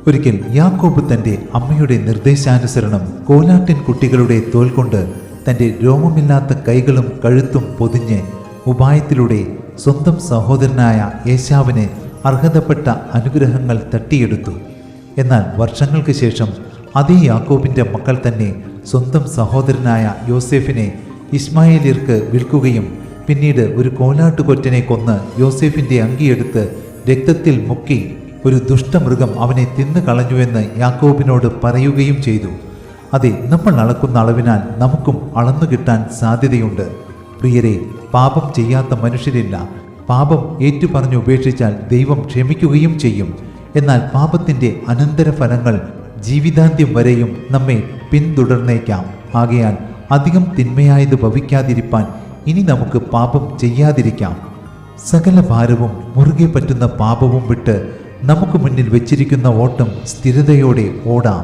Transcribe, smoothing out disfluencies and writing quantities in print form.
ഒരിക്കൽ യാക്കോബ് തന്റെ അമ്മയുടെ നിർദ്ദേശാനുസരണം കോലാട്ടിൻ കുട്ടികളുടെ തോൽ കൊണ്ട് തന്റെ രോമമില്ലാത്ത കൈകളും കഴുത്തും പൊതിഞ്ഞ് ഉപായത്തിലൂടെ സ്വന്തം സഹോദരനായ ഏശാവിന് അർഹതപ്പെട്ട അനുഗ്രഹങ്ങൾ തട്ടിയെടുത്തു. എന്നാൽ വർഷങ്ങൾക്ക് ശേഷം അതേ യാക്കോബിന്റെ മക്കൾ തന്നെ സ്വന്തം സഹോദരനായ യോസേഫിനെ ഇസ്മായേലിയർക്ക് വിൽക്കുകയും പിന്നീട് ഒരു കോലാട്ടുകൊറ്റനെ കൊന്ന് യോസേഫിന്റെ അങ്കിയെടുത്ത് രക്തത്തിൽ മുക്കി ഒരു ദുഷ്ടമൃഗം അവനെ തിന്നു കളഞ്ഞുവെന്ന് യാക്കോബിനോട് പറയുകയും ചെയ്തു. അതെ, നമ്മൾ അളക്കുന്ന അളവിനാൽ നമുക്കും അളന്നു കിട്ടാൻ സാധ്യതയുണ്ട്. പ്രിയരെ, പാപം ചെയ്യാത്ത മനുഷ്യരില്ല. പാപം ഏറ്റുപറഞ്ഞ് ഉപേക്ഷിച്ചാൽ ദൈവം ക്ഷമിക്കുകയും ചെയ്യും. എന്നാൽ പാപത്തിൻ്റെ അനന്തരഫലങ്ങൾ ജീവിതാന്ത്യം വരെയും നമ്മെ പിന്തുടർന്നേക്കാം. ആകയാൽ അധികം തിന്മയായത് ഭവിക്കാതിരിപ്പാൻ ഇനി നമുക്ക് പാപം ചെയ്യാതിരിക്കാം. സകല ഭാരവും മുറുകെ പറ്റുന്ന പാപവും വിട്ട് നമുക്ക് മുന്നിൽ വെച്ചിരിക്കുന്ന ഓട്ടം സ്ഥിരതയോടെ ഓടാം.